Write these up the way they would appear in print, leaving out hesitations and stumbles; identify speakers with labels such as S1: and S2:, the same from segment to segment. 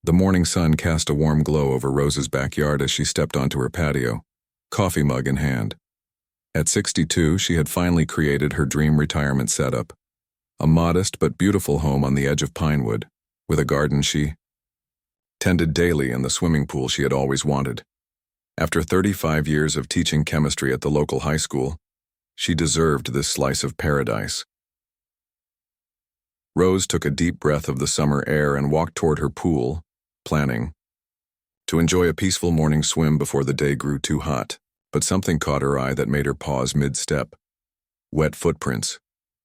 S1: The morning sun cast a warm glow over Rose's backyard as she stepped onto her patio, coffee mug in hand. At 62, she had finally created her dream retirement setup. A modest but beautiful home on the edge of Pinewood, with a garden she tended daily and the swimming pool she had always wanted. After 35 years of teaching chemistry at the local high school, she deserved this slice of paradise. Rose took a deep breath of the summer air and walked toward her pool, planning to enjoy a peaceful morning swim before the day grew too hot. But something caught her eye that made her pause mid-step. Wet footprints.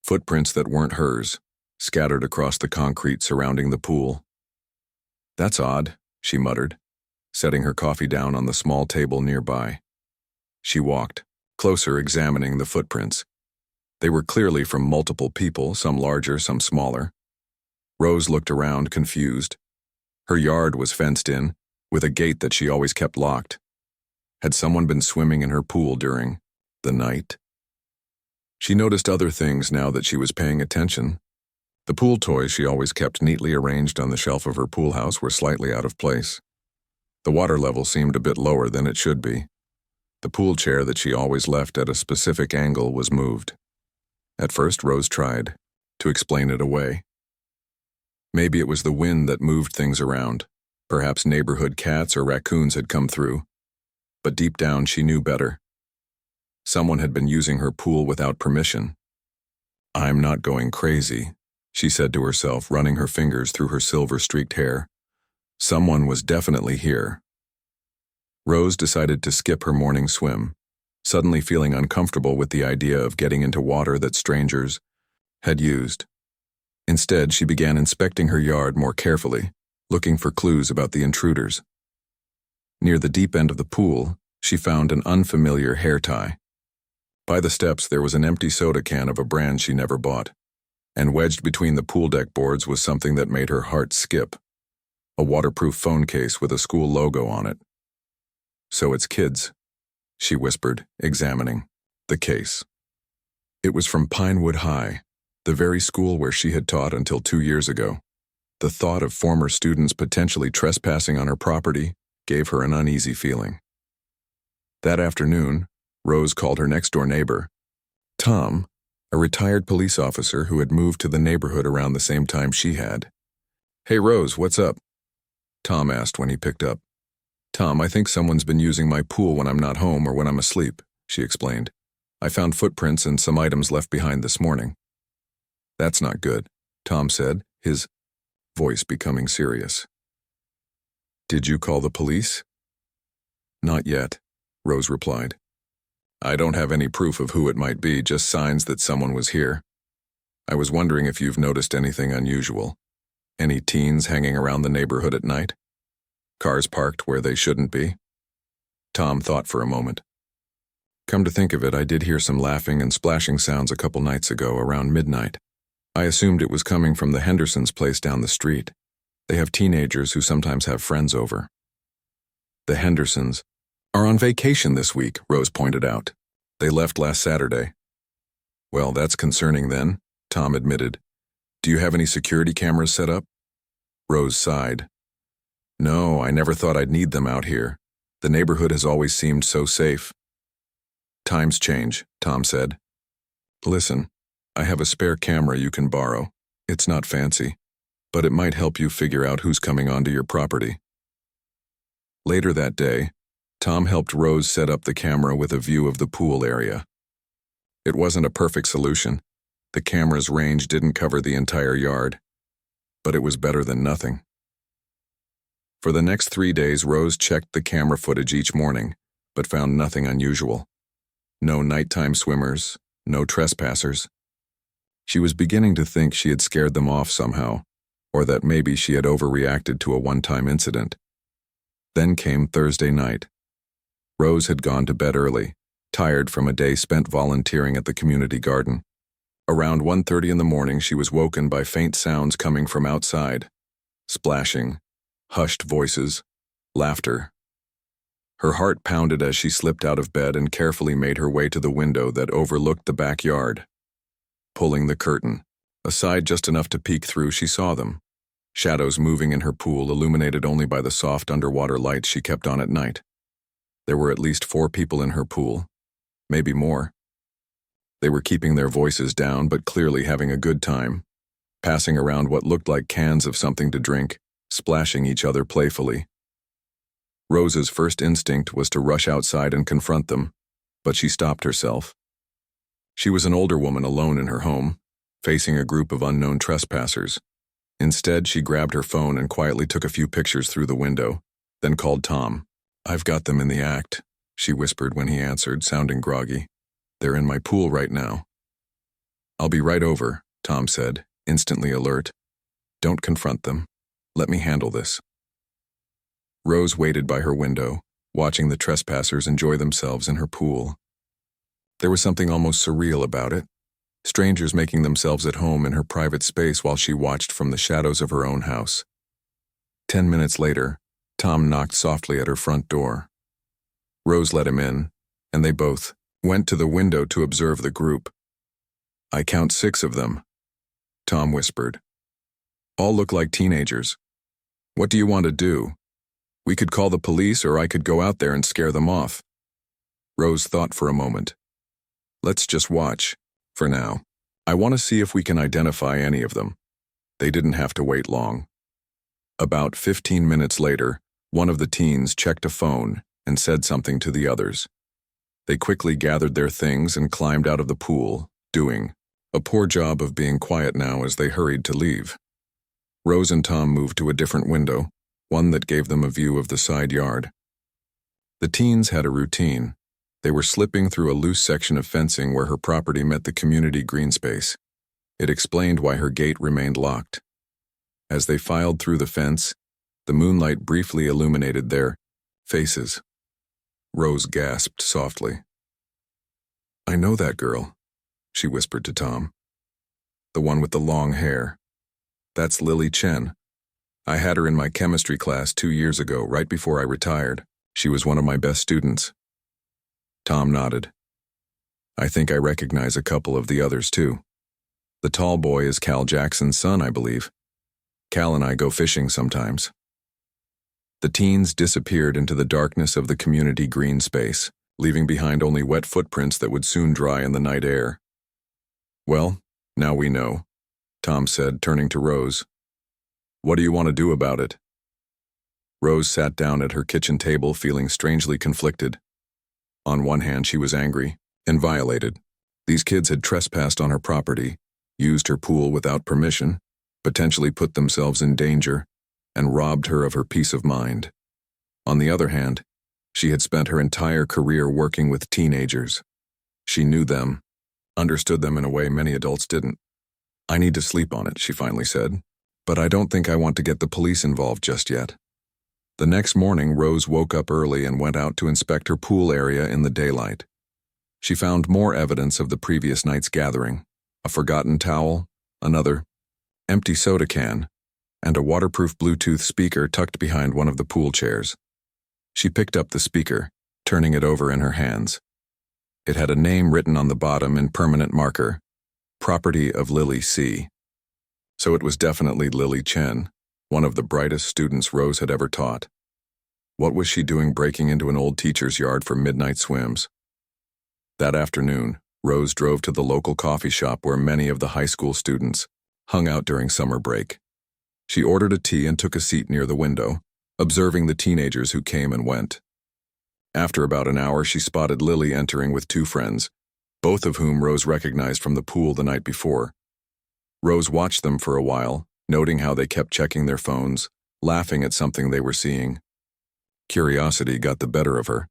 S1: Footprints that weren't hers, scattered across the concrete surrounding the pool. "That's odd," she muttered, setting her coffee down on the small table nearby. She walked, closer examining the footprints. They were clearly from multiple people, some larger, some smaller. Rose looked around, confused. Her yard was fenced in, with a gate that she always kept locked. Had someone been swimming in her pool during the night? She noticed other things now that she was paying attention. The pool toys she always kept neatly arranged on the shelf of her pool house were slightly out of place. The water level seemed a bit lower than it should be. The pool chair that she always left at a specific angle was moved. At first, Rose tried to explain it away. Maybe it was the wind that moved things around. Perhaps neighborhood cats or raccoons had come through. But deep down, she knew better. Someone had been using her pool without permission. "I'm not going crazy," she said to herself, running her fingers through her silver-streaked hair. Someone was definitely here. Rose decided to skip her morning swim, suddenly feeling uncomfortable with the idea of getting into water that strangers had used. Instead, she began inspecting her yard more carefully, looking for clues about the intruders. Near the deep end of the pool, she found an unfamiliar hair tie. By the steps, there was an empty soda can of a brand she never bought, and wedged between the pool deck boards was something that made her heart skip. A waterproof phone case with a school logo on it. "So it's kids," she whispered, examining the case. It was from Pinewood High, the very school where she had taught until 2 years ago. The thought of former students potentially trespassing on her property gave her an uneasy feeling. That afternoon, Rose called her next-door neighbor, Tom, a retired police officer who had moved to the neighborhood around the same time she had. "Hey Rose, what's up?" Tom asked when he picked up. "Tom, I think someone's been using my pool when I'm not home or when I'm asleep," she explained. "I found footprints and some items left behind this morning." "That's not good," Tom said, his voice becoming serious. "Did you call the police?" "Not yet," Rose replied. "I don't have any proof of who it might be, just signs that someone was here. I was wondering if you've noticed anything unusual. Any teens hanging around the neighborhood at night? Cars parked where they shouldn't be?" Tom thought for a moment. "Come to think of it, I did hear some laughing and splashing sounds a couple nights ago around midnight. I assumed it was coming from the Hendersons' place down the street. They have teenagers who sometimes have friends over." "The Hendersons are on vacation this week," Rose pointed out. "They left last Saturday." "Well, that's concerning then," Tom admitted. "Do you have any security cameras set up?" Rose sighed. "No, I never thought I'd need them out here. The neighborhood has always seemed so safe." "Times change," Tom said. "Listen, I have a spare camera you can borrow. It's not fancy, but it might help you figure out who's coming onto your property." Later that day, Tom helped Rose set up the camera with a view of the pool area. It wasn't a perfect solution. The camera's range didn't cover the entire yard, but it was better than nothing. For the next 3 days, Rose checked the camera footage each morning, but found nothing unusual. No nighttime swimmers, no trespassers. She was beginning to think she had scared them off somehow, or that maybe she had overreacted to a one-time incident. Then came Thursday night. Rose had gone to bed early, tired from a day spent volunteering at the community garden. Around 1:30 in the morning, she was woken by faint sounds coming from outside. Splashing, hushed voices, laughter. Her heart pounded as she slipped out of bed and carefully made her way to the window that overlooked the backyard. Pulling the curtain aside just enough to peek through, she saw them. shadows moving in her pool illuminated only by the soft underwater lights she kept on at night. There were at least 4 people in her pool, maybe more. They were keeping their voices down but clearly having a good time, passing around what looked like cans of something to drink, splashing each other playfully. Rose's first instinct was to rush outside and confront them, but she stopped herself. She was an older woman alone in her home, facing a group of unknown trespassers. Instead, she grabbed her phone and quietly took a few pictures through the window, then called Tom. "I've got them in the act," she whispered when he answered, sounding groggy. "They're in my pool right now." "I'll be right over," Tom said, instantly alert. "Don't confront them. Let me handle this." Rose waited by her window, watching the trespassers enjoy themselves in her pool. There was something almost surreal about it, strangers making themselves at home in her private space while she watched from the shadows of her own house. 10 minutes later, Tom knocked softly at her front door. Rose let him in, and they both went to the window to observe the group. "I count 6 of them," Tom whispered. "All look like teenagers. What do you want to do? We could call the police, or I could go out there and scare them off." Rose thought for a moment. "Let's just watch, for now. I want to see if we can identify any of them." They didn't have to wait long. About 15 minutes later, one of the teens checked a phone and said something to the others. They quickly gathered their things and climbed out of the pool, doing a poor job of being quiet now as they hurried to leave. Rose and Tom moved to a different window, one that gave them a view of the side yard. The teens had a routine. They were slipping through a loose section of fencing where her property met the community green space. It explained why her gate remained locked. As they filed through the fence, the moonlight briefly illuminated their faces. Rose gasped softly. "I know that girl," she whispered to Tom. "The one with the long hair. That's Lily Chen. I had her in my chemistry class 2 years ago, right before I retired. She was one of my best students." Tom nodded. "I think I recognize a couple of the others too. The tall boy is Cal Jackson's son, I believe. Cal and I go fishing sometimes." The teens disappeared into the darkness of the community green space, leaving behind only wet footprints that would soon dry in the night air. "Well, now we know," Tom said, turning to Rose. "What do you want to do about it?" Rose sat down at her kitchen table, feeling strangely conflicted. On one hand, she was angry and violated. These kids had trespassed on her property, used her pool without permission, potentially put themselves in danger, and robbed her of her peace of mind. On the other hand, she had spent her entire career working with teenagers. She knew them, understood them in a way many adults didn't. "I need to sleep on it," she finally said, "but I don't think I want to get the police involved just yet." The next morning, Rose woke up early and went out to inspect her pool area in the daylight. She found more evidence of the previous night's gathering: a forgotten towel, another empty soda can, and a waterproof Bluetooth speaker tucked behind one of the pool chairs. She picked up the speaker, turning it over in her hands. It had a name written on the bottom in permanent marker: "Property of Lily C." So it was definitely Lily Chen, one of the brightest students Rose had ever taught. What was she doing breaking into an old teacher's yard for midnight swims? That afternoon, Rose drove to the local coffee shop where many of the high school students hung out during summer break. She ordered a tea and took a seat near the window, observing the teenagers who came and went. After about an hour, she spotted Lily entering with 2 friends, both of whom Rose recognized from the pool the night before. Rose watched them for a while, noting how they kept checking their phones, laughing at something they were seeing. Curiosity got the better of her,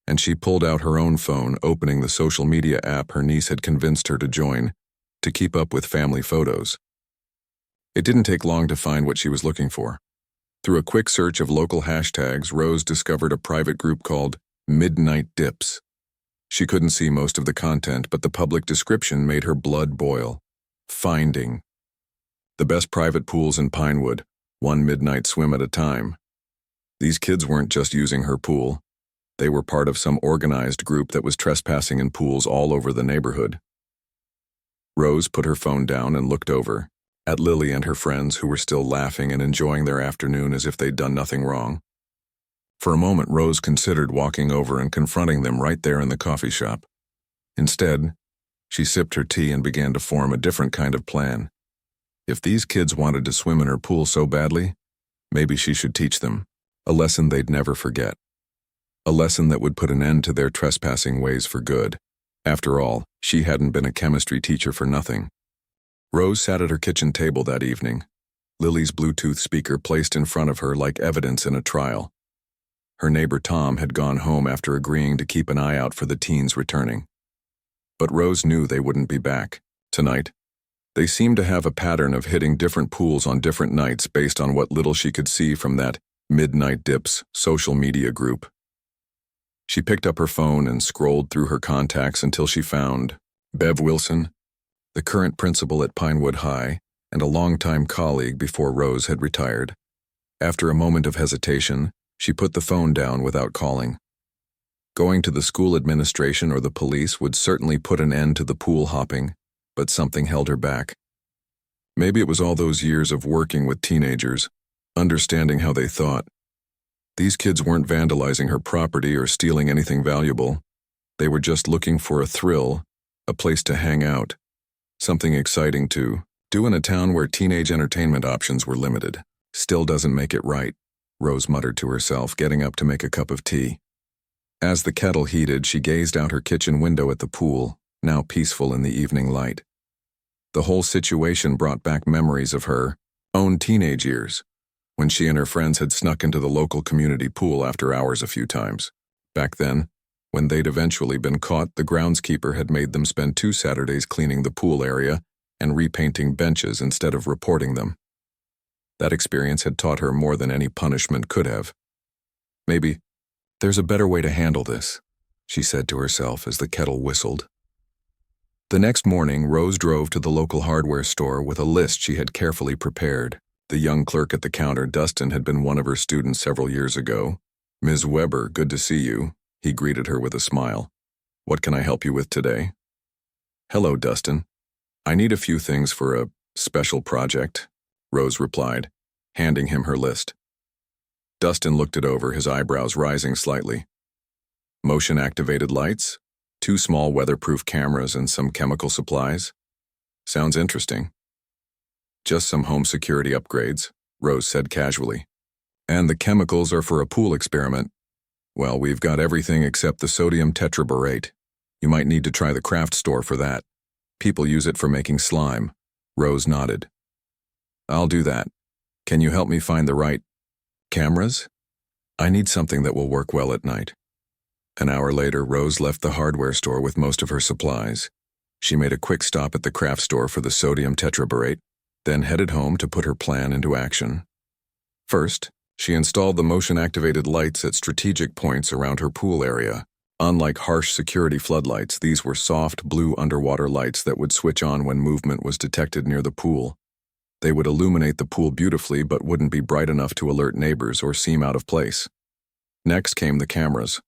S1: and she pulled out her own phone, opening the social media app her niece had convinced her to join, to keep up with family photos. It didn't take long to find what she was looking for. Through a quick search of local hashtags, Rose discovered a private group called Midnight Dips. She couldn't see most of the content, but the public description made her blood boil. Finding the best private pools in Pinewood, one midnight swim at a time. These kids weren't just using her pool. They were part of some organized group that was trespassing in pools all over the neighborhood. Rose put her phone down and looked over, at Lily and her friends who were still laughing and enjoying their afternoon as if they'd done nothing wrong. For a moment, Rose considered walking over and confronting them right there in the coffee shop. Instead, she sipped her tea and began to form a different kind of plan. If these kids wanted to swim in her pool so badly, maybe she should teach them a lesson they'd never forget. A lesson that would put an end to their trespassing ways for good. After all, she hadn't been a chemistry teacher for nothing. Rose sat at her kitchen table that evening, Lily's Bluetooth speaker placed in front of her like evidence in a trial. Her neighbor Tom had gone home after agreeing to keep an eye out for the teens returning. But Rose knew they wouldn't be back tonight. They seemed to have a pattern of hitting different pools on different nights based on what little she could see from that Midnight Dips social media group. She picked up her phone and scrolled through her contacts until she found Bev Wilson, the current principal at Pinewood High and a longtime colleague before Rose had retired. After a moment of hesitation, she put the phone down without calling. Going to the school administration or the police would certainly put an end to the pool hopping, but something held her back. Maybe it was all those years of working with teenagers, understanding how they thought. These kids weren't vandalizing her property or stealing anything valuable. They were just looking for a thrill, a place to hang out, something exciting to do in a town where teenage entertainment options were limited. Still doesn't make it right, Rose muttered to herself, getting up to make a cup of tea. As the kettle heated, she gazed out her kitchen window at the pool, now peaceful in the evening light. The whole situation brought back memories of her own teenage years, when she and her friends had snuck into the local community pool after hours a few times. Back then, when they'd eventually been caught, the groundskeeper had made them spend 2 Saturdays cleaning the pool area and repainting benches instead of reporting them. That experience had taught her more than any punishment could have. Maybe there's a better way to handle this, she said to herself as the kettle whistled. The next morning, Rose drove to the local hardware store with a list she had carefully prepared. The young clerk at the counter, Dustin, had been one of her students several years ago. "Ms. Weber, good to see you," he greeted her with a smile. "What can I help you with today?" "Hello, Dustin. I need a few things for a special project," Rose replied, handing him her list. Dustin looked it over, his eyebrows rising slightly. "Motion-activated lights, 2 small weatherproof cameras, and some chemical supplies? Sounds interesting." "Just some home security upgrades," Rose said casually. "And the chemicals are for a pool experiment. Well, we've got everything except the sodium tetraborate. You might need to try the craft store for that. People use it for making slime." Rose nodded. "I'll do that. Can you help me find the right cameras? I need something that will work well at night." An hour later, Rose left the hardware store with most of her supplies. She made a quick stop at the craft store for the sodium tetraborate, then headed home to put her plan into action. First, she installed the motion-activated lights at strategic points around her pool area. Unlike harsh security floodlights, these were soft blue underwater lights that would switch on when movement was detected near the pool. They would illuminate the pool beautifully but wouldn't be bright enough to alert neighbors or seem out of place. Next came the cameras.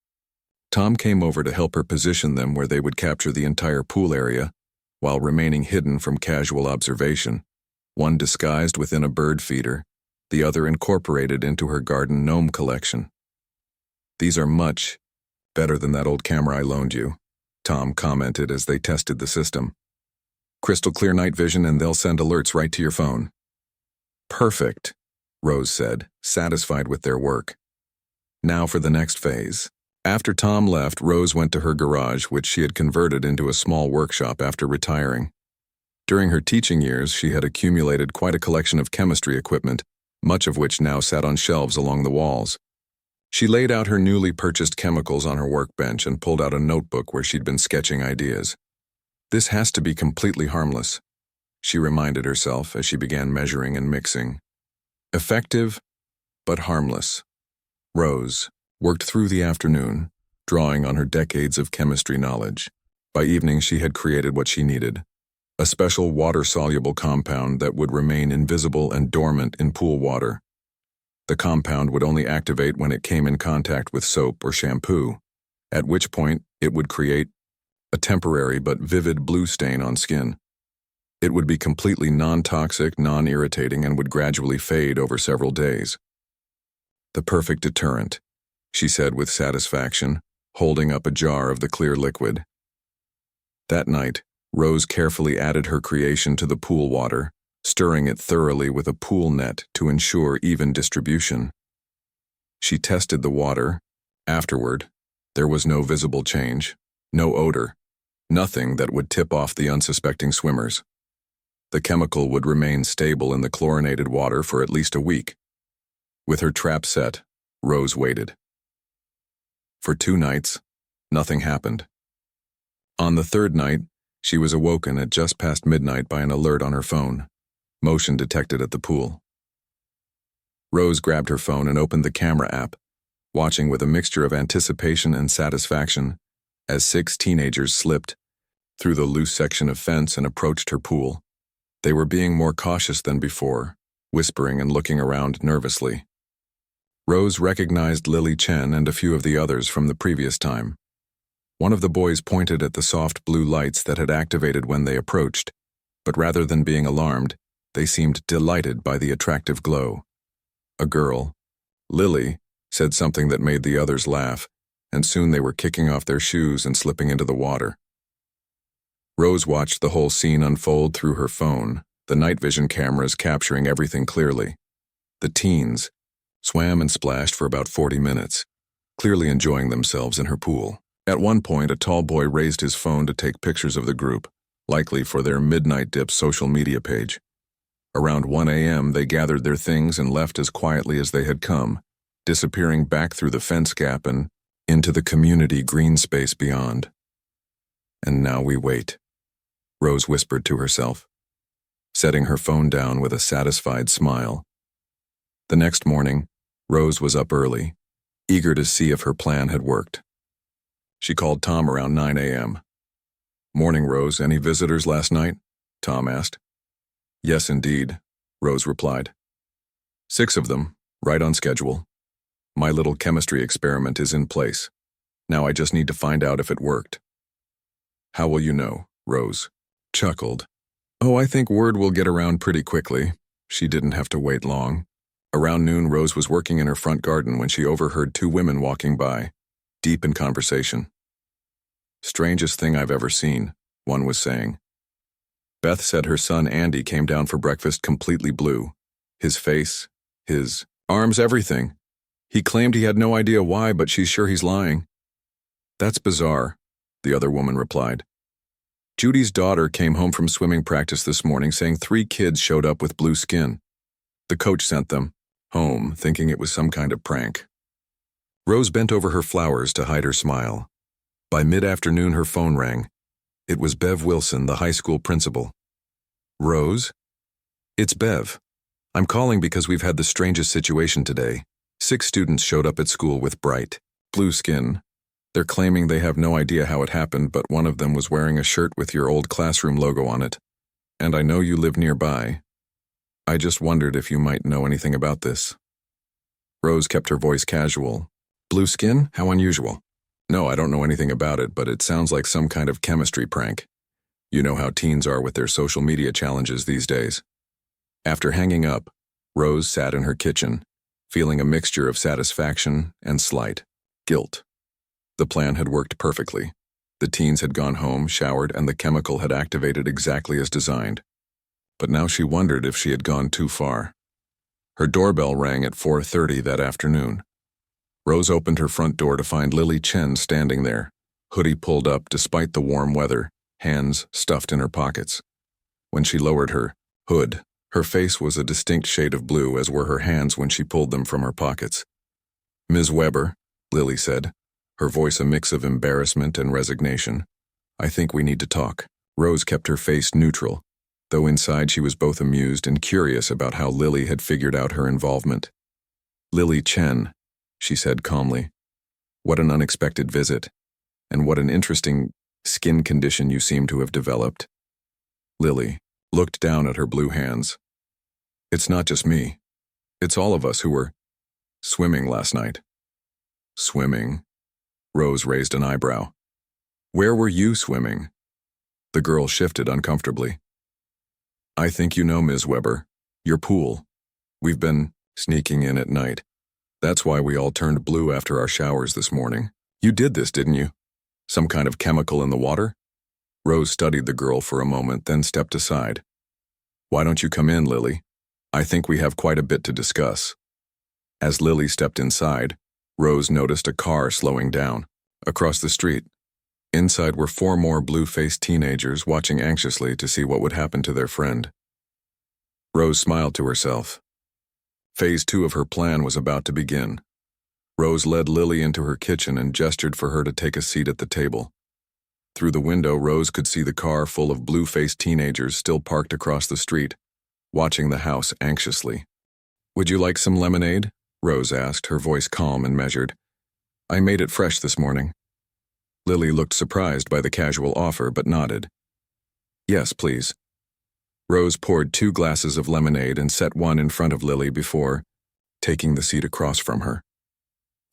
S1: Tom came over to help her position them where they would capture the entire pool area while remaining hidden from casual observation, one disguised within a bird feeder, the other incorporated into her garden gnome collection. "These are much better than that old camera I loaned you," Tom commented as they tested the system. "Crystal clear night vision, and they'll send alerts right to your phone." "Perfect," Rose said, satisfied with their work. Now for the next phase. After Tom left, Rose went to her garage, which she had converted into a small workshop after retiring. During her teaching years, she had accumulated quite a collection of chemistry equipment, much of which now sat on shelves along the walls. She laid out her newly purchased chemicals on her workbench and pulled out a notebook where she'd been sketching ideas. "This has to be completely harmless," she reminded herself as she began measuring and mixing. "Effective, but harmless." Rose worked through the afternoon, drawing on her decades of chemistry knowledge. By evening, she had created what she needed, a special water-soluble compound that would remain invisible and dormant in pool water. The compound would only activate when it came in contact with soap or shampoo, at which point it would create a temporary but vivid blue stain on skin. It would be completely non-toxic, non-irritating, and would gradually fade over several days. The perfect deterrent, she said with satisfaction, holding up a jar of the clear liquid. That night, Rose carefully added her creation to the pool water, stirring it thoroughly with a pool net to ensure even distribution. She tested the water. Afterward, there was no visible change, no odor, nothing that would tip off the unsuspecting swimmers. The chemical would remain stable in the chlorinated water for at least a week. With her trap set, Rose waited. For 2 nights, nothing happened. On the 3rd night, she was awoken at just past midnight by an alert on her phone. Motion detected at the pool. Rose grabbed her phone and opened the camera app, watching with a mixture of anticipation and satisfaction as 6 teenagers slipped through the loose section of fence and approached her pool. They were being more cautious than before, whispering and looking around nervously. Rose recognized Lily Chen and a few of the others from the previous time. One of the boys pointed at the soft blue lights that had activated when they approached, but rather than being alarmed, they seemed delighted by the attractive glow. A girl, Lily, said something that made the others laugh, and soon they were kicking off their shoes and slipping into the water. Rose watched the whole scene unfold through her phone, the night vision cameras capturing everything clearly. The teens swam and splashed for about 40 minutes, clearly enjoying themselves in her pool. At one point, a tall boy raised his phone to take pictures of the group, likely for their Midnight Dip social media page. Around 1 a.m., they gathered their things and left as quietly as they had come, disappearing back through the fence gap and into the community green space beyond. And now we wait, Rose whispered to herself, setting her phone down with a satisfied smile. The next morning, Rose was up early, eager to see if her plan had worked. She called Tom around 9 a.m. "Morning, Rose. Any visitors last night?" Tom asked. "Yes, indeed," Rose replied. 6 of them, right on schedule. My little chemistry experiment is in place. Now I just need to find out if it worked." "How will you know?" Rose chuckled. "Oh, I think word will get around pretty quickly." She didn't have to wait long. Around noon, Rose was working in her front garden when she overheard 2 women walking by, deep in conversation. "Strangest thing I've ever seen," one was saying. Beth said her son Andy came down for breakfast completely blue. His face, his arms, everything. He claimed he had no idea why, but she's sure he's lying. "That's bizarre," the other woman replied. "Judy's daughter came home from swimming practice this morning saying 3 kids showed up with blue skin. The coach sent them home, thinking it was some kind of prank." Rose bent over her flowers to hide her smile. By mid-afternoon, her phone rang. It was Bev Wilson, the high school principal. "Rose? It's Bev. I'm calling because we've had the strangest situation today. 6 students showed up at school with bright blue skin. They're claiming they have no idea how it happened, but one of them was wearing a shirt with your old classroom logo on it. And I know you live nearby. I just wondered if you might know anything about this." Rose kept her voice casual. "Blue skin? How unusual." "No, I don't know anything about it, but it sounds like some kind of chemistry prank. You know how teens are with their social media challenges these days." After hanging up, Rose sat in her kitchen, feeling a mixture of satisfaction and slight guilt. The plan had worked perfectly. The teens had gone home, showered, and the chemical had activated exactly as designed. But now she wondered if she had gone too far. Her doorbell rang at 4:30 that afternoon. Rose opened her front door to find Lily Chen standing there, hoodie pulled up despite the warm weather, hands stuffed in her pockets. When she lowered her hood, her face was a distinct shade of blue, as were her hands when she pulled them from her pockets. "Ms. Weber," Lily said, her voice a mix of embarrassment and resignation. "I think we need to talk." Rose kept her face neutral, though inside she was both amused and curious about how Lily had figured out her involvement. "Lily Chen," she said calmly. "What an unexpected visit, and what an interesting skin condition you seem to have developed." Lily looked down at her blue hands. "It's not just me. It's all of us who were swimming last night." "Swimming?" Rose raised an eyebrow. "Where were you swimming?" The girl shifted uncomfortably. I think you know, Ms. Weber. Your pool. We've been sneaking in at night. That's why we all turned blue after our showers this morning. You did this, didn't you? Some kind of chemical in the water? Rose studied the girl for a moment, then stepped aside. Why don't you come in, Lily? I think we have quite a bit to discuss. As Lily stepped inside, Rose noticed a car slowing down. Across the street, inside were 4 more blue-faced teenagers watching anxiously to see what would happen to their friend. Rose smiled to herself. Phase 2 of her plan was about to begin. Rose led Lily into her kitchen and gestured for her to take a seat at the table. Through the window, Rose could see the car full of blue-faced teenagers still parked across the street, watching the house anxiously. Would you like some lemonade? Rose asked, her voice calm and measured. I made it fresh this morning. Lily looked surprised by the casual offer, but nodded. Yes, please. Rose poured 2 glasses of lemonade and set one in front of Lily before taking the seat across from her.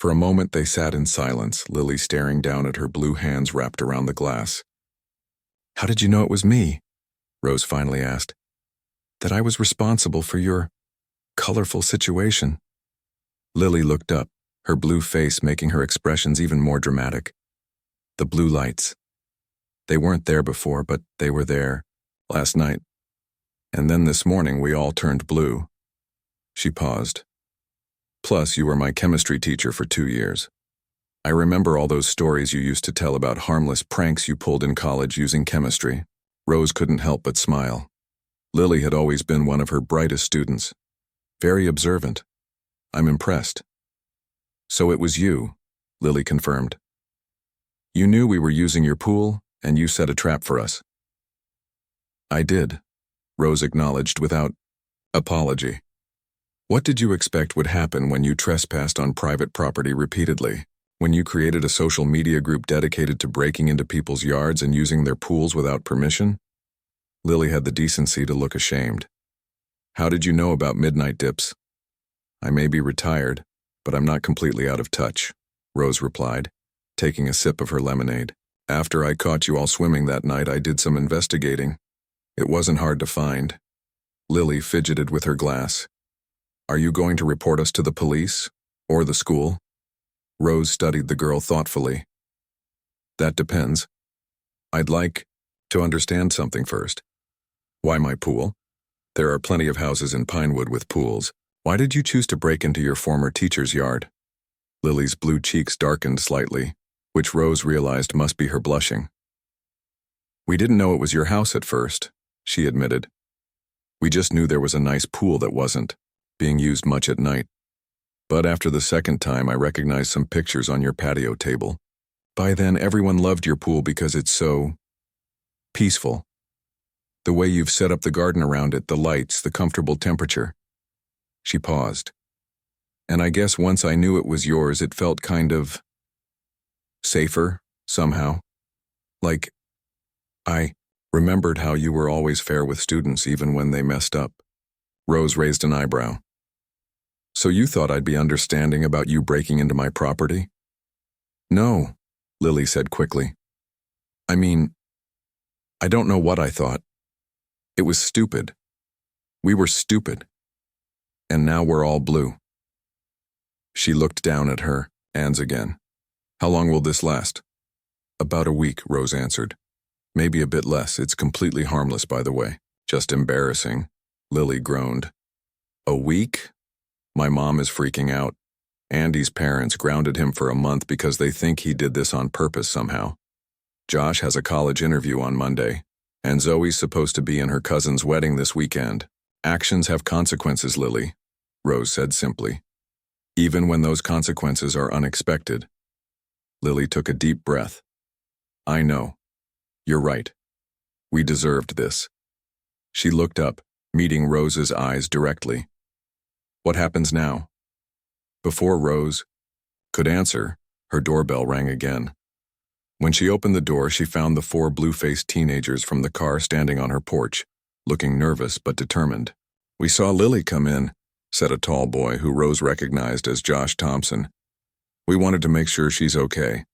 S1: For a moment they sat in silence, Lily staring down at her blue hands wrapped around the glass. How did you know it was me? Rose finally asked. That I was responsible for your colorful situation. Lily looked up, her blue face making her expressions even more dramatic. The blue lights. They weren't there before, but they were there last night. And then this morning we all turned blue. She paused. Plus, you were my chemistry teacher for 2 years. I remember all those stories you used to tell about harmless pranks you pulled in college using chemistry. Rose couldn't help but smile. Lily had always been one of her brightest students. Very observant. I'm impressed. So it was you, Lily confirmed. You knew we were using your pool, and you set a trap for us. I did, Rose acknowledged without apology. What did you expect would happen when you trespassed on private property repeatedly? When you created a social media group dedicated to breaking into people's yards and using their pools without permission? Lily had the decency to look ashamed. How did you know about midnight dips? I may be retired, but I'm not completely out of touch, Rose replied, taking a sip of her lemonade. After I caught you all swimming that night, I did some investigating. It wasn't hard to find. Lily fidgeted with her glass. Are you going to report us to the police? Or the school? Rose studied the girl thoughtfully. That depends. I'd like to understand something first. Why my pool? There are plenty of houses in Pinewood with pools. Why did you choose to break into your former teacher's yard? Lily's blue cheeks darkened slightly, which Rose realized must be her blushing. We didn't know it was your house at first, she admitted. We just knew there was a nice pool that wasn't being used much at night. But after the second time, I recognized some pictures on your patio table. By then, everyone loved your pool because it's so peaceful. The way you've set up the garden around it, the lights, the comfortable temperature. She paused. And I guess once I knew it was yours, it felt kind of safer, somehow. Like, I remembered how you were always fair with students even when they messed up. Rose raised an eyebrow. So you thought I'd be understanding about you breaking into my property? No, Lily said quickly. I mean, I don't know what I thought. It was stupid. We were stupid. And now we're all blue. She looked down at her hands again. How long will this last? About a week, Rose answered. Maybe a bit less. It's completely harmless, by the way. Just embarrassing. Lily groaned. A week? My mom is freaking out. Andy's parents grounded him for a month because they think he did this on purpose somehow. Josh has a college interview on Monday, and Zoe's supposed to be in her cousin's wedding this weekend. Actions have consequences, Lily, Rose said simply. Even when those consequences are unexpected. Lily took a deep breath. I know. You're right. We deserved this. She looked up, meeting Rose's eyes directly. What happens now? Before Rose could answer, her doorbell rang again. When she opened the door, she found the 4 blue-faced teenagers from the car standing on her porch, looking nervous but determined. We saw Lily come in, said a tall boy who Rose recognized as Josh Thompson. We wanted to make sure she's okay.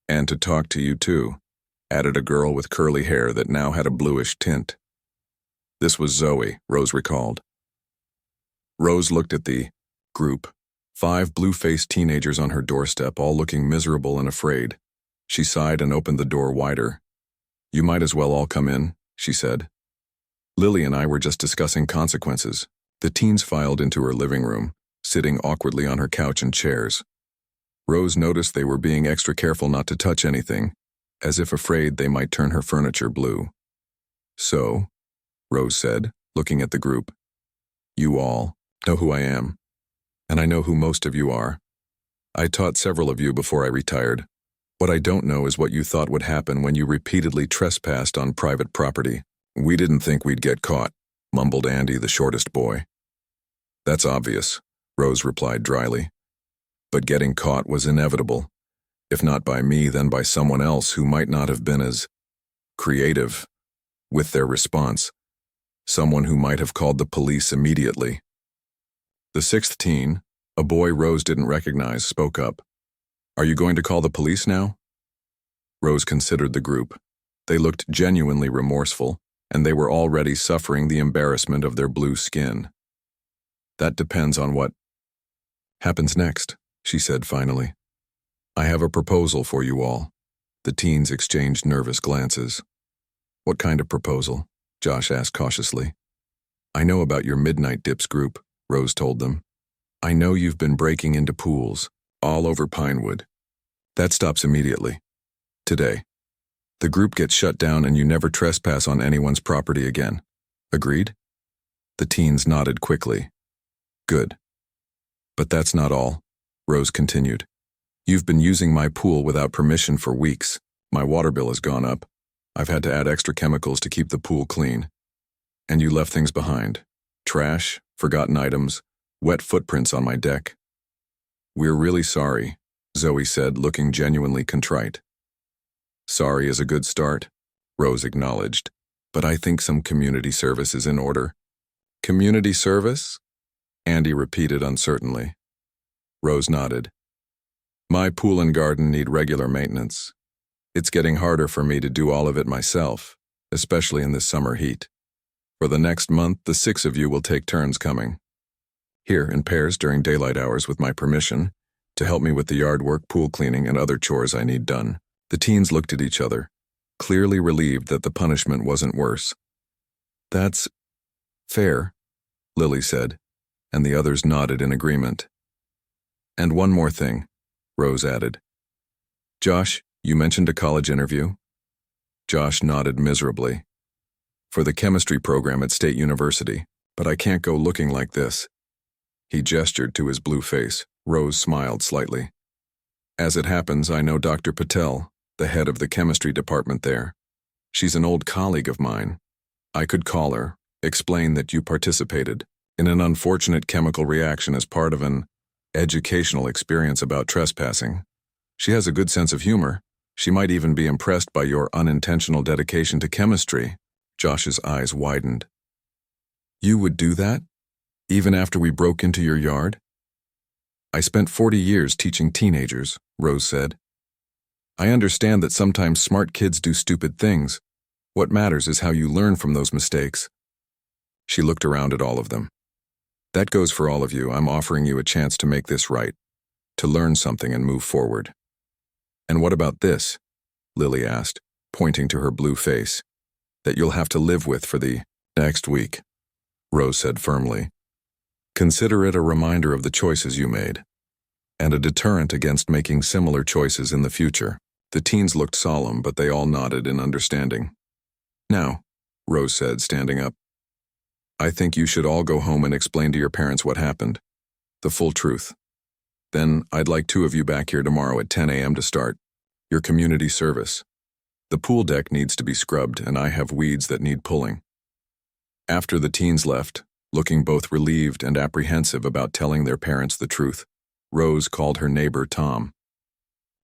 S1: And to talk to you too, added a girl with curly hair that now had a bluish tint. This was Zoe, Rose recalled. Rose looked at the group, 5 blue-faced teenagers on her doorstep, all looking miserable and afraid. She sighed and opened the door wider. "You might as well all come in," she said. "Lily and I were just discussing consequences." The teens filed into her living room, sitting awkwardly on her couch and chairs. Rose noticed they were being extra careful not to touch anything, as if afraid they might turn her furniture blue. "So," Rose said, looking at the group, "you all know who I am, and I know who most of you are. I taught several of you before I retired. What I don't know is what you thought would happen when you repeatedly trespassed on private property." "We didn't think we'd get caught," mumbled Andy, the shortest boy. "That's obvious," Rose replied dryly. "But getting caught was inevitable. If not by me, then by someone else who might not have been as creative with their response. Someone who might have called the police immediately." The 6th teen, a boy Rose didn't recognize, spoke up. "Are you going to call the police now?" Rose considered the group. They looked genuinely remorseful, and they were already suffering the embarrassment of their blue skin. "That depends on what happens next," she said finally. "I have a proposal for you all." The teens exchanged nervous glances. "What kind of proposal?" Josh asked cautiously. "I know about your Midnight Dips group," Rose told them. "I know you've been breaking into pools all over Pinewood. That stops immediately. Today. The group gets shut down and you never trespass on anyone's property again. Agreed?" The teens nodded quickly. "Good. But that's not all," Rose continued. "You've been using my pool without permission for weeks. My water bill has gone up. I've had to add extra chemicals to keep the pool clean. And you left things behind. Trash, forgotten items, wet footprints on my deck." "We're really sorry," Zoe said, looking genuinely contrite. "Sorry is a good start," Rose acknowledged, "but I think some community service is in order." "Community service?" Andy repeated uncertainly. Rose nodded. "My pool and garden need regular maintenance. It's getting harder for me to do all of it myself, especially in this summer heat. For the next month, the 6 of you will take turns coming here in pairs during daylight hours with my permission to help me with the yard work, pool cleaning, and other chores I need done." The teens looked at each other, clearly relieved that the punishment wasn't worse. "That's fair," Lily said, and the others nodded in agreement. "And one more thing," Rose added. "Josh, you mentioned a college interview?" Josh nodded miserably. "For the chemistry program at State University, but I can't go looking like this." He gestured to his blue face. Rose smiled slightly. "As it happens, I know Dr. Patel, the head of the chemistry department there. She's an old colleague of mine. I could call her, explain that you participated in an unfortunate chemical reaction as part of an educational experience about trespassing. She has a good sense of humor. She might even be impressed by your unintentional dedication to chemistry." Josh's eyes widened. "You would do that? Even after we broke into your yard?" "I spent 40 years teaching teenagers," Rose said. "I understand that sometimes smart kids do stupid things. What matters is how you learn from those mistakes." She looked around at all of them. "That goes for all of you. I'm offering you a chance to make this right, to learn something and move forward." "And what about this?" Lily asked, pointing to her blue face. "That you'll have to live with for the next week," Rose said firmly. "Consider it a reminder of the choices you made, and a deterrent against making similar choices in the future." The teens looked solemn, but they all nodded in understanding. "Now," Rose said, standing up, "I think you should all go home and explain to your parents what happened. The full truth. Then I'd like 2 of you back here tomorrow at 10 a.m. to start your community service. The pool deck needs to be scrubbed, and I have weeds that need pulling." After the teens left, looking both relieved and apprehensive about telling their parents the truth, Rose called her neighbor Tom.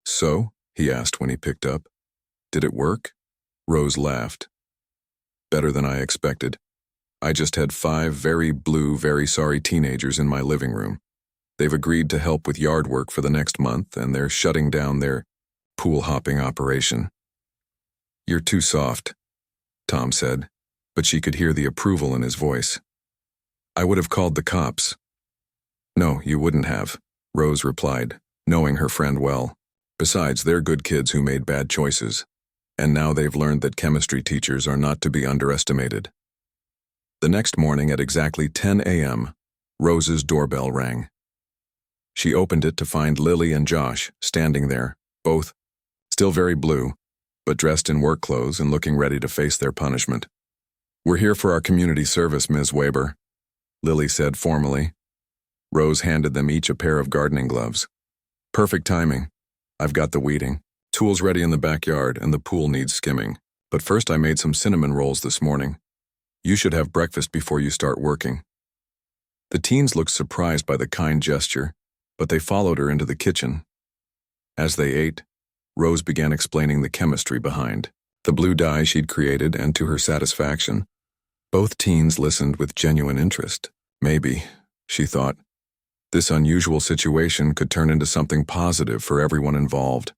S1: "So?" he asked when he picked up. "Did it work?" Rose laughed. "Better than I expected. I just had 5 very blue, very sorry teenagers in my living room. They've agreed to help with yard work for the next month, and they're shutting down their pool hopping operation." "You're too soft," Tom said. but she could hear the approval in his voice. I would have called the cops. No, you wouldn't have, Rose replied, knowing her friend well. Besides, they're good kids who made bad choices, and now they've learned that chemistry teachers are not to be underestimated. The next morning at exactly 10 a.m., Rose's doorbell rang. She opened it to find Lily and Josh standing there, both still very blue, but dressed in work clothes and looking ready to face their punishment. We're here for our community service, Ms. Weber, Lily said formally. Rose handed them each a pair of gardening gloves. Perfect timing. I've got the weeding, tools ready in the backyard, and the pool needs skimming. But first I made some cinnamon rolls this morning. You should have breakfast before you start working. The teens looked surprised by the kind gesture, but they followed her into the kitchen. As they ate, Rose began explaining the chemistry behind the blue dye she'd created, and to her satisfaction, both teens listened with genuine interest. Maybe, she thought, this unusual situation could turn into something positive for everyone involved.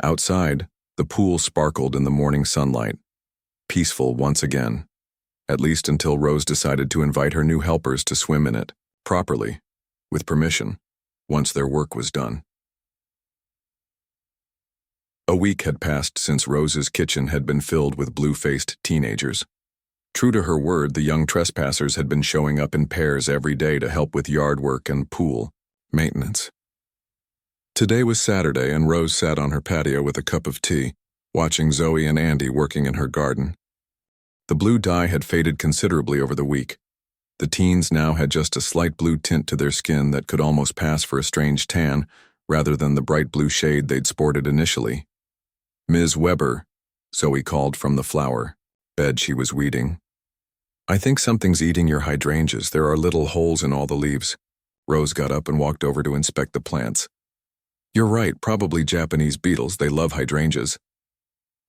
S1: Outside, the pool sparkled in the morning sunlight, peaceful once again, at least until Rose decided to invite her new helpers to swim in it, properly, with permission, once their work was done. A week had passed since Rose's kitchen had been filled with blue-faced teenagers. True to her word, the young trespassers had been showing up in pairs every day to help with yard work and pool maintenance. Today was Saturday, and Rose sat on her patio with a cup of tea, watching Zoe and Andy working in her garden. The blue dye had faded considerably over the week. The teens now had just a slight blue tint to their skin that could almost pass for a strange tan, rather than the bright blue shade they'd sported initially. Ms. Weber, Zoe called from the flower bed she was weeding. I think something's eating your hydrangeas. There are little holes in all the leaves. Rose got up and walked over to inspect the plants. You're right, probably Japanese beetles. They love hydrangeas.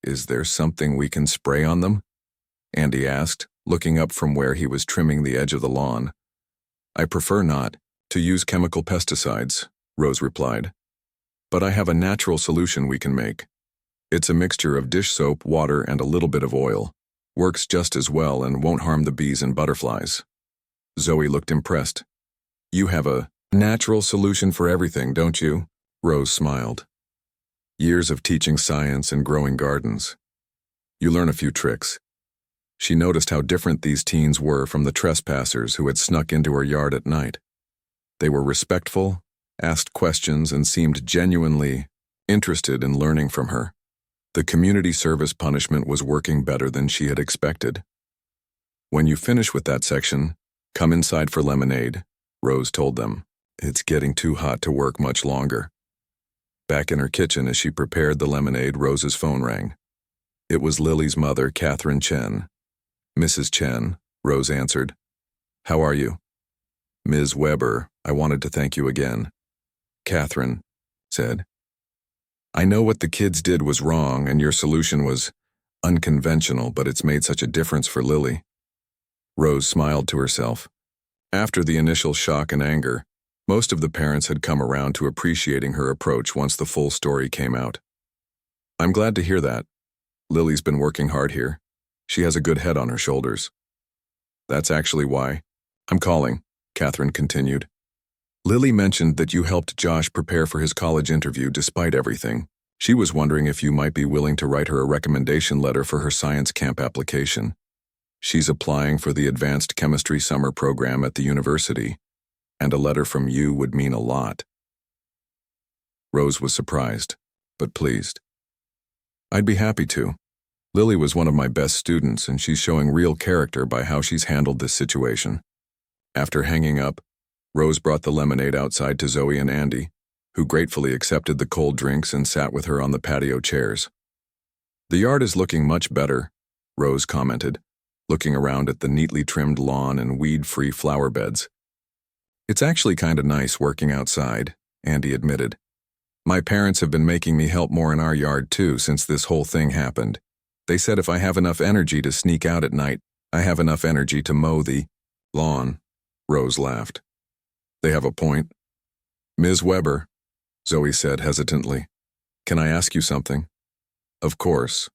S1: Is there something we can spray on them? Andy asked, looking up from where he was trimming the edge of the lawn. I prefer not to use chemical pesticides, Rose replied. But I have a natural solution we can make. It's a mixture of dish soap, water, and a little bit of oil. Works just as well and won't harm the bees and butterflies. Zoe looked impressed. You have a natural solution for everything, don't you? Rose smiled. Years of teaching science and growing gardens. You learn a few tricks. She noticed how different these teens were from the trespassers who had snuck into her yard at night. They were respectful, asked questions, and seemed genuinely interested in learning from her. The community service punishment was working better than she had expected. When you finish with that section, come inside for lemonade, Rose told them. It's getting too hot to work much longer. Back in her kitchen as she prepared the lemonade, Rose's phone rang. It was Lily's mother, Catherine Chen. Mrs. Chen, Rose answered. How are you? Ms. Weber, I wanted to thank you again. Catherine said. I know what the kids did was wrong and your solution was unconventional, but it's made such a difference for Lily. Rose smiled to herself. After the initial shock and anger, most of the parents had come around to appreciating her approach once the full story came out. I'm glad to hear that. Lily's been working hard here. She has a good head on her shoulders. That's actually why I'm calling, Catherine continued. Lily mentioned that you helped Josh prepare for his college interview despite everything. She was wondering if you might be willing to write her a recommendation letter for her science camp application. She's applying for the advanced chemistry summer program at the university, and a letter from you would mean a lot. Rose was surprised, but pleased. I'd be happy to. Lily was one of my best students, and she's showing real character by how she's handled this situation. After hanging up, Rose brought the lemonade outside to Zoe and Andy, who gratefully accepted the cold drinks and sat with her on the patio chairs. The yard is looking much better, Rose commented, looking around at the neatly trimmed lawn and weed-free flower beds. It's actually kind of nice working outside, Andy admitted. My parents have been making me help more in our yard too since this whole thing happened. They said if I have enough energy to sneak out at night, I have enough energy to mow the lawn. Rose laughed. They have a point. Ms. Weber, Zoe said hesitantly, can I ask you something? Of course.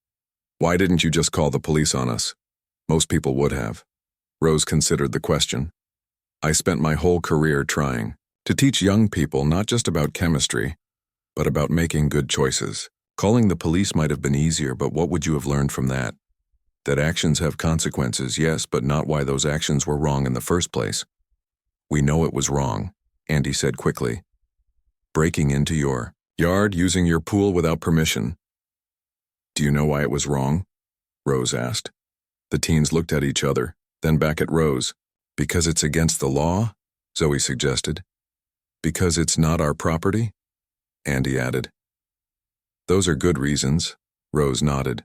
S1: Why didn't you just call the police on us? Most people would have. Rose considered the question. I spent my whole career trying to teach young people not just about chemistry, but about making good choices. Calling the police might have been easier, but what would you have learned from that? That actions have consequences, yes, but not why those actions were wrong in the first place. We know it was wrong, Andy said quickly. Breaking into your yard using your pool without permission. Do you know why it was wrong? Rose asked. The teens looked at each other, then back at Rose. Because it's against the law? Zoe suggested. Because it's not our property? Andy added. Those are good reasons, Rose nodded.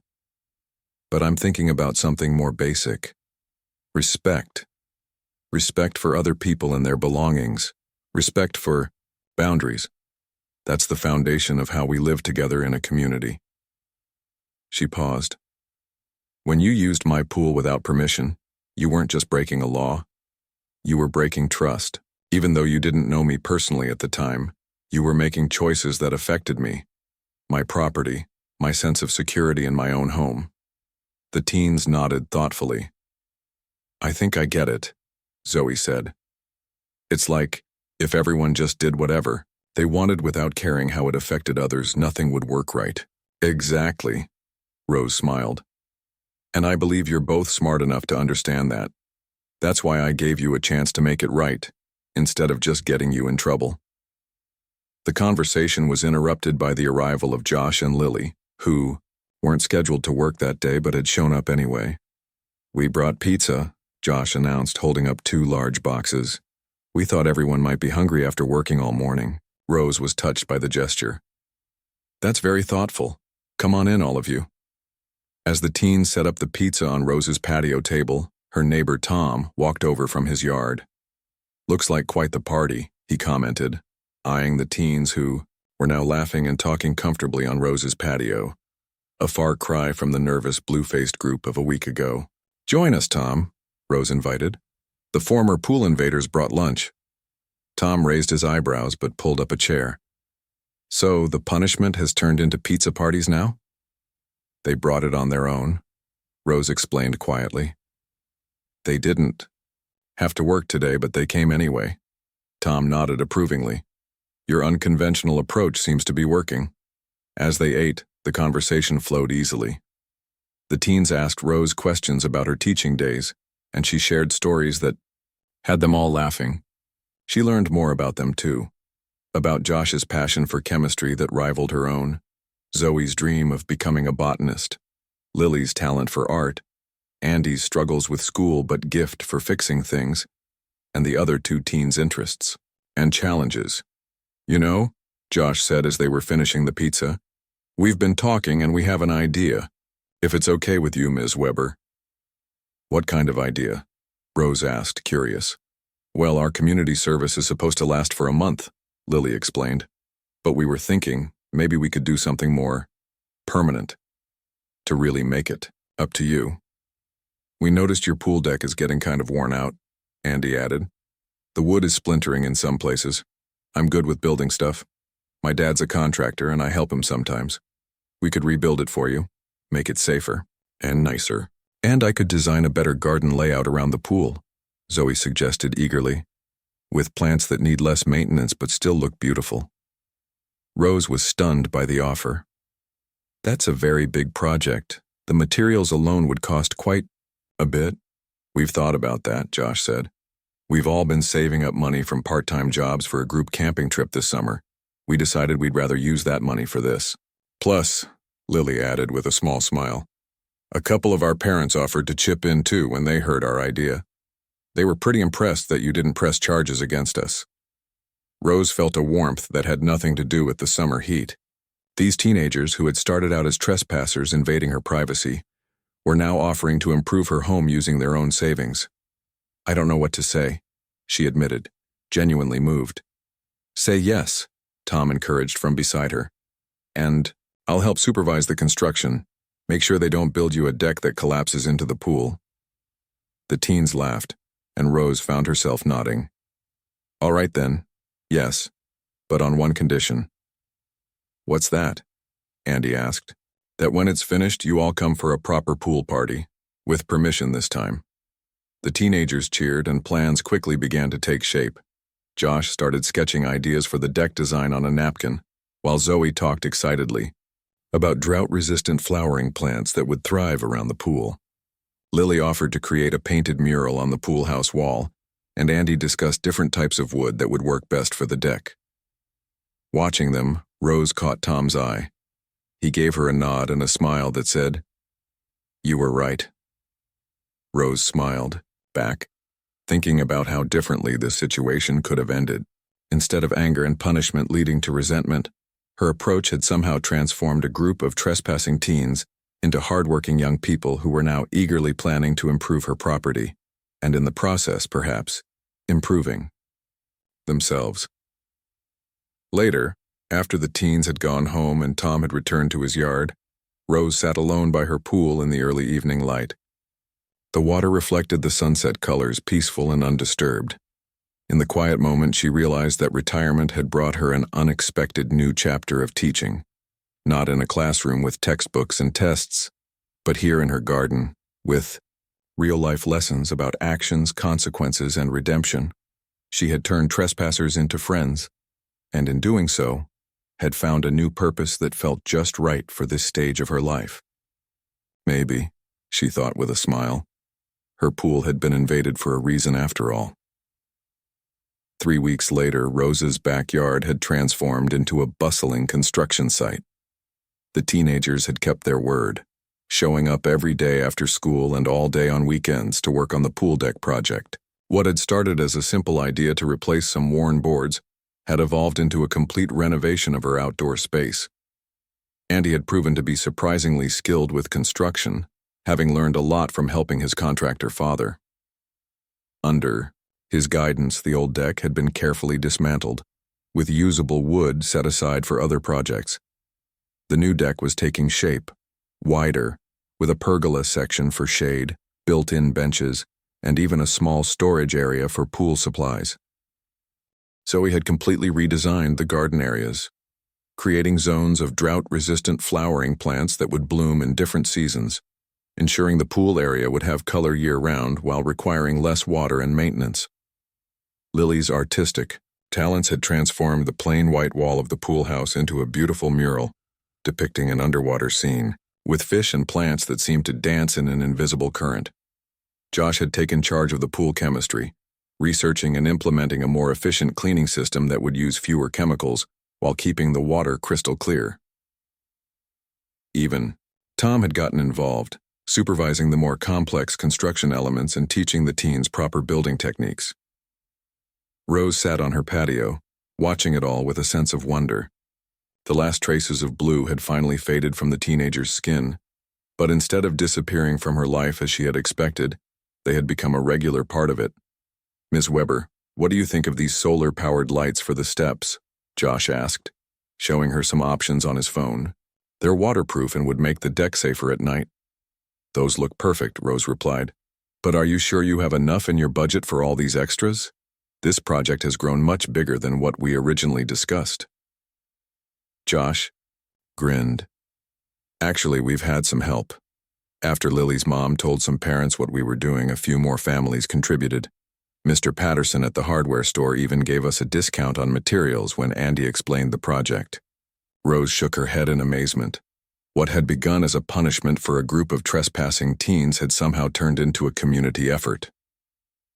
S1: But I'm thinking about something more basic. Respect. Respect for other people and their belongings. Respect for boundaries. That's the foundation of how we live together in a community. She paused. When you used my pool without permission, you weren't just breaking a law. You were breaking trust. Even though you didn't know me personally at the time, you were making choices that affected me, my property, my sense of security in my own home. The teens nodded thoughtfully. I think I get it, Zoe said. It's like, if everyone just did whatever they wanted without caring how it affected others, nothing would work right. Exactly, Rose smiled. And I believe you're both smart enough to understand that. That's why I gave you a chance to make it right, instead of just getting you in trouble. The conversation was interrupted by the arrival of Josh and Lily, who weren't scheduled to work that day but had shown up anyway. We brought pizza, Josh announced, holding up 2 large boxes. We thought everyone might be hungry after working all morning. Rose was touched by the gesture. That's very thoughtful. Come on in, all of you. As the teens set up the pizza on Rose's patio table, her neighbor Tom walked over from his yard. Looks like quite the party, he commented, eyeing the teens who were now laughing and talking comfortably on Rose's patio, a far cry from the nervous blue-faced group of a week ago. Join us, Tom, Rose invited. The former pool invaders brought lunch. Tom raised his eyebrows but pulled up a chair. So the punishment has turned into pizza parties now? They brought it on their own, Rose explained quietly. They didn't have to work today, but they came anyway. Tom nodded approvingly. Your unconventional approach seems to be working. As they ate, the conversation flowed easily. The teens asked Rose questions about her teaching days, and she shared stories that had them all laughing. She learned more about them too. About Josh's passion for chemistry that rivaled her own, Zoe's dream of becoming a botanist, Lily's talent for art, Andy's struggles with school but gift for fixing things, and the other 2 teens' interests and challenges. You know, Josh said as they were finishing the pizza, we've been talking and we have an idea, if it's okay with you, Ms. Weber. What kind of idea? Rose asked, curious. Well, our community service is supposed to last for a month, Lily explained, but we were thinking maybe we could do something more permanent to really make it up to you. We noticed your pool deck is getting kind of worn out, Andy added. The wood is splintering in some places. I'm good with building stuff. My dad's a contractor and I help him sometimes. We could rebuild it for you, make it safer and nicer. And I could design a better garden layout around the pool, Zoe suggested eagerly, with plants that need less maintenance but still look beautiful. Rose was stunned by the offer. That's a very big project. The materials alone would cost quite a bit. We've thought about that, Josh said. We've all been saving up money from part-time jobs for a group camping trip this summer. We decided we'd rather use that money for this. Plus, Lily added with a small smile, a couple of our parents offered to chip in too when they heard our idea. They were pretty impressed that you didn't press charges against us. Rose felt a warmth that had nothing to do with the summer heat. These teenagers who had started out as trespassers invading her privacy were now offering to improve her home using their own savings. I don't know what to say, she admitted, genuinely moved. Say yes, Tom encouraged from beside her. And I'll help supervise the construction. Make sure they don't build you a deck that collapses into the pool. The teens laughed, and Rose found herself nodding. All right then, yes, but on one condition. What's that? Andy asked. That when it's finished, you all come for a proper pool party. with permission this time. The teenagers cheered and plans quickly began to take shape. Josh started sketching ideas for the deck design on a napkin, while Zoe talked excitedly about drought-resistant flowering plants that would thrive around the pool. Lily offered to create a painted mural on the pool house wall, and Andy discussed different types of wood that would work best for the deck. Watching them, Rose caught Tom's eye. He gave her a nod and a smile that said, "You were right." Rose smiled back, thinking about how differently this situation could have ended. Instead of anger and punishment leading to resentment, her approach had somehow transformed a group of trespassing teens into hardworking young people who were now eagerly planning to improve her property, and in the process, perhaps, improving themselves. Later, after the teens had gone home and Tom had returned to his yard, Rose sat alone by her pool in the early evening light. The water reflected the sunset colors, peaceful and undisturbed. In the quiet moment, she realized that retirement had brought her an unexpected new chapter of teaching, not in a classroom with textbooks and tests, but here in her garden, with real-life lessons about actions, consequences, and redemption. She had turned trespassers into friends, and in doing so, had found a new purpose that felt just right for this stage of her life. Maybe, she thought with a smile, her pool had been invaded for a reason after all. 3 weeks later, Rose's backyard had transformed into a bustling construction site. The teenagers had kept their word, showing up every day after school and all day on weekends to work on the pool deck project. What had started as a simple idea to replace some worn boards had evolved into a complete renovation of her outdoor space. Andy had proven to be surprisingly skilled with construction, having learned a lot from helping his contractor father. Under his guidance, the old deck had been carefully dismantled, with usable wood set aside for other projects. The new deck was taking shape, wider, with a pergola section for shade, built-in benches, and even a small storage area for pool supplies. Zoe had completely redesigned the garden areas, creating zones of drought-resistant flowering plants that would bloom in different seasons, ensuring the pool area would have color year-round while requiring less water and maintenance. Lily's artistic talents had transformed the plain white wall of the pool house into a beautiful mural depicting an underwater scene, with fish and plants that seemed to dance in an invisible current. Josh had taken charge of the pool chemistry, researching and implementing a more efficient cleaning system that would use fewer chemicals while keeping the water crystal clear. Even Tom had gotten involved, supervising the more complex construction elements and teaching the teens proper building techniques. Rose sat on her patio, watching it all with a sense of wonder. The last traces of blue had finally faded from the teenager's skin, but instead of disappearing from her life as she had expected, they had become a regular part of it. "Miss Weber, what do you think of these solar-powered lights for the steps?" Josh asked, showing her some options on his phone. "They're waterproof and would make the deck safer at night." "Those look perfect," Rose replied. "But are you sure you have enough in your budget for all these extras? This project has grown much bigger than what we originally discussed." Josh grinned. "Actually, we've had some help. After Lily's mom told some parents what we were doing, a few more families contributed. Mr. Patterson at the hardware store even gave us a discount on materials when Andy explained the project." Rose shook her head in amazement. What had begun as a punishment for a group of trespassing teens had somehow turned into a community effort.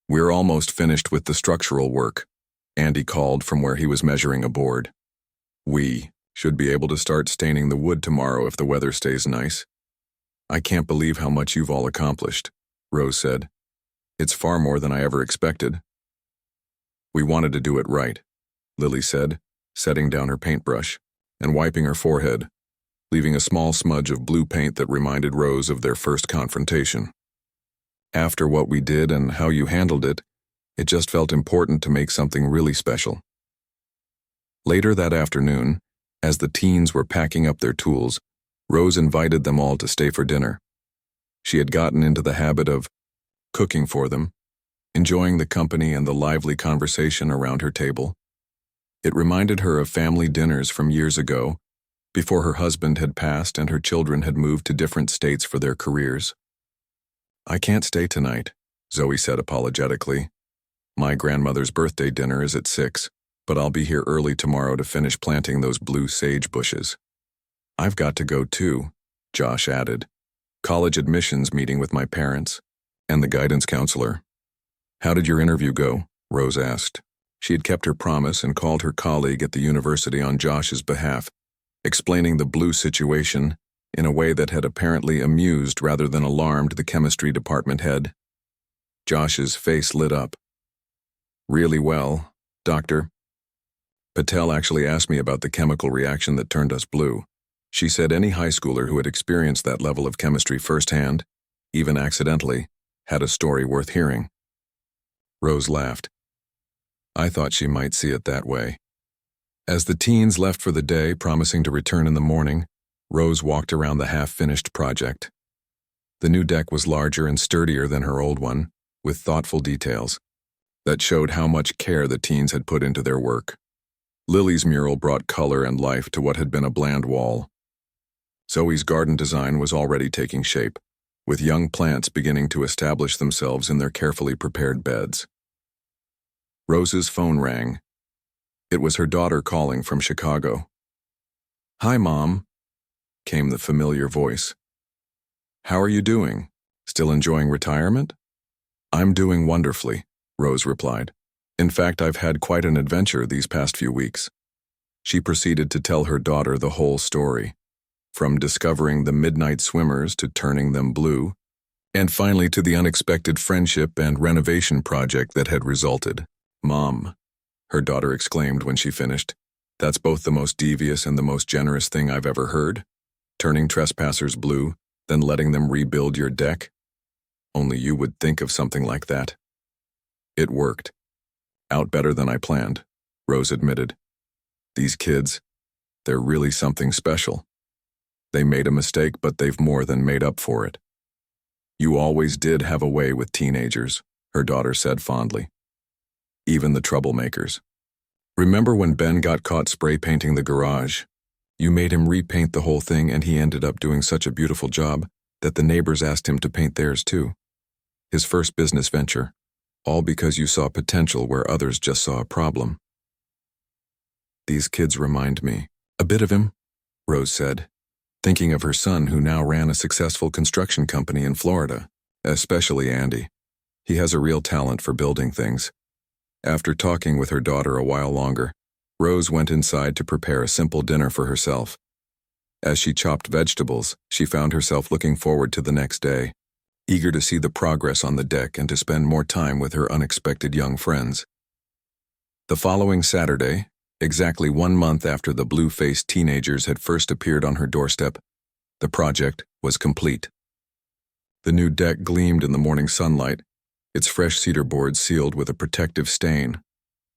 S1: "We're almost finished with the structural work," Andy called from where he was measuring a board. "We should be able to start staining the wood tomorrow if the weather stays nice." "I can't believe how much you've all accomplished," Rose said. "It's far more than I ever expected." "We wanted to do it right," Lily said, setting down her paintbrush and wiping her forehead, leaving a small smudge of blue paint that reminded Rose of their first confrontation. "After what we did and how you handled it, it just felt important to make something really special." Later that afternoon, as the teens were packing up their tools, Rose invited them all to stay for dinner. She had gotten into the habit of cooking for them, enjoying the company and the lively conversation around her table. It reminded her of family dinners from years ago, before her husband had passed and her children had moved to different states for their careers. I can't stay tonight, Zoe said apologetically. My grandmother's birthday dinner is at 6, but I'll be here early tomorrow to finish planting those blue sage bushes. I've got to go too, Josh added. College admissions meeting with my parents and the guidance counselor. How did your interview go? Rose asked. She had kept her promise and called her colleague at the university on Josh's behalf, explaining the blue situation in a way that had apparently amused rather than alarmed the chemistry department head. Josh's face lit up. Really well, Doctor. Patel actually asked me about the chemical reaction that turned us blue. She said any high schooler who had experienced that level of chemistry firsthand, even accidentally, had a story worth hearing. Rose laughed. I thought she might see it that way. As the teens left for the day, promising to return in the morning, Rose walked around the half-finished project. The new deck was larger and sturdier than her old one, with thoughtful details that showed how much care the teens had put into their work. Lily's mural brought color and life to what had been a bland wall. Zoe's garden design was already taking shape, with young plants beginning to establish themselves in their carefully prepared beds. Rose's phone rang. It was her daughter calling from Chicago. "Hi, Mom," came the familiar voice. "How are you doing? Still enjoying retirement?" "I'm doing wonderfully," Rose replied. "In fact, I've had quite an adventure these past few weeks." She proceeded to tell her daughter the whole story, from discovering the midnight swimmers to turning them blue, and finally to the unexpected friendship and renovation project that had resulted. "Mom," her daughter exclaimed when she finished, "that's both the most devious and the most generous thing I've ever heard. Turning trespassers blue, then letting them rebuild your deck. Only you would think of something like that." "It worked. Out better than I planned," Rose admitted. "These kids, they're really something special. They made a mistake, but they've more than made up for it." "You always did have a way with teenagers," her daughter said fondly. "Even the troublemakers. Remember when Ben got caught spray painting the garage? You made him repaint the whole thing and he ended up doing such a beautiful job that the neighbors asked him to paint theirs too. His first business venture, all because you saw potential where others just saw a problem." "These kids remind me a bit of him," Rose said, thinking of her son who now ran a successful construction company in Florida, especially Andy. He has a real talent for building things. After talking with her daughter a while longer, Rose went inside to prepare a simple dinner for herself. As she chopped vegetables, she found herself looking forward to the next day, eager to see the progress on the deck and to spend more time with her unexpected young friends. The following Saturday, exactly 1 month after the blue-faced teenagers had first appeared on her doorstep, the project was complete. The new deck gleamed in the morning sunlight, its fresh cedar boards sealed with a protective stain.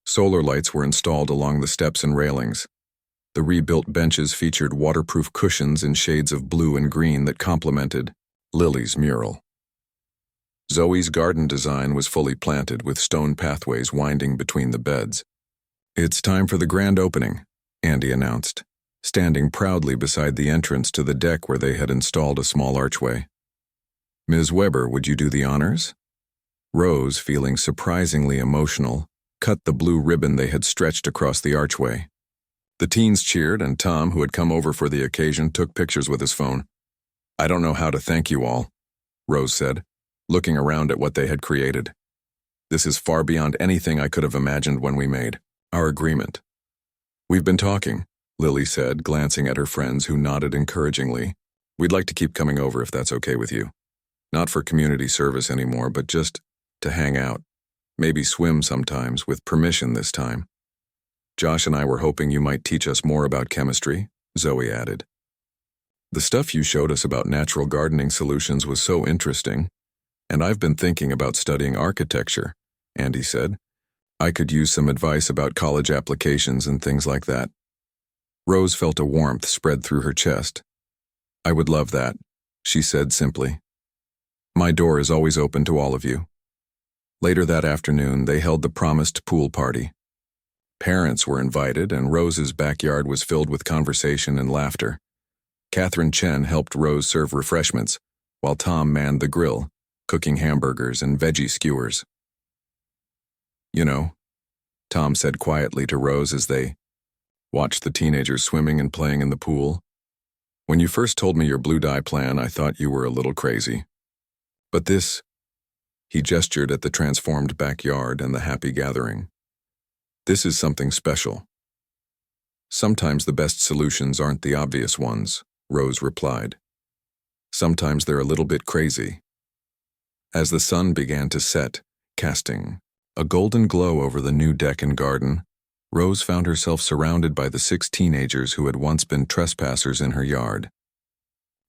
S1: Solar lights were installed along the steps and railings. The rebuilt benches featured waterproof cushions in shades of blue and green that complemented Lily's mural. Zoe's garden design was fully planted with stone pathways winding between the beds. "It's time for the grand opening," Andy announced, standing proudly beside the entrance to the deck where they had installed a small archway. "Ms. Weber, would you do the honors?" Rose, feeling surprisingly emotional, cut the blue ribbon they had stretched across the archway. The teens cheered, and Tom, who had come over for the occasion, took pictures with his phone. "I don't know how to thank you all," Rose said, looking around at what they had created. "This is far beyond anything I could have imagined when we made our agreement." "We've been talking," Lily said, glancing at her friends who nodded encouragingly. "We'd like to keep coming over if that's okay with you. Not for community service anymore, but just to hang out. Maybe swim sometimes, with permission this time. Josh and I were hoping you might teach us more about chemistry," Zoe added. "The stuff you showed us about natural gardening solutions was so interesting, and I've been thinking about studying architecture," Andy said. "I could use some advice about college applications and things like that." Rose felt a warmth spread through her chest. "I would love that," she said simply. "My door is always open to all of you." Later that afternoon, they held the promised pool party. Parents were invited, and Rose's backyard was filled with conversation and laughter. Catherine Chen helped Rose serve refreshments, while Tom manned the grill, cooking hamburgers and veggie skewers. You know, Tom said quietly to Rose as they watched the teenagers swimming and playing in the pool. When you first told me your blue dye plan, I thought you were a little crazy. But this, he gestured at the transformed backyard and the happy gathering. This is something special. Sometimes the best solutions aren't the obvious ones, Rose replied. Sometimes they're a little bit crazy. As the sun began to set, casting a golden glow over the new deck and garden, Rose found herself surrounded by the 6 teenagers who had once been trespassers in her yard.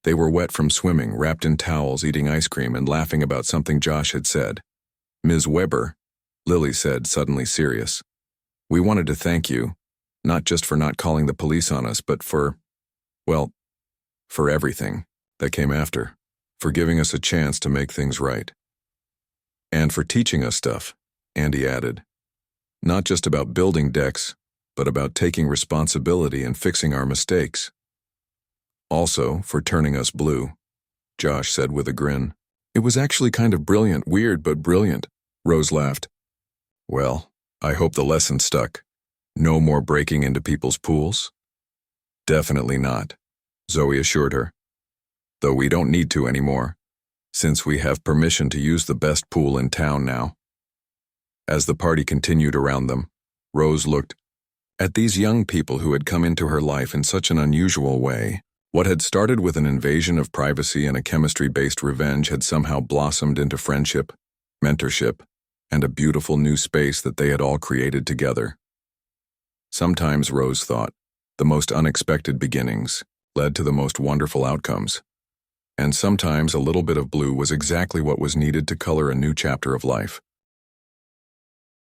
S1: They were wet from swimming, wrapped in towels, eating ice cream, and laughing about something Josh had said. Ms. Weber, Lily said, suddenly serious. We wanted to thank you, not just for not calling the police on us, but for everything that came after, for giving us a chance to make things right. And for teaching us stuff, Andy added. Not just about building decks, but about taking responsibility and fixing our mistakes. Also, for turning us blue, Josh said with a grin. It was actually kind of brilliant, weird but brilliant, Rose laughed. Well, I hope the lesson stuck. No more breaking into people's pools? Definitely not, Zoe assured her. Though we don't need to anymore, since we have permission to use the best pool in town now. As the party continued around them, Rose looked at these young people who had come into her life in such an unusual way. What had started with an invasion of privacy and a chemistry-based revenge had somehow blossomed into friendship, mentorship, and a beautiful new space that they had all created together. Sometimes, Rose thought, the most unexpected beginnings led to the most wonderful outcomes. And sometimes a little bit of blue was exactly what was needed to color a new chapter of life.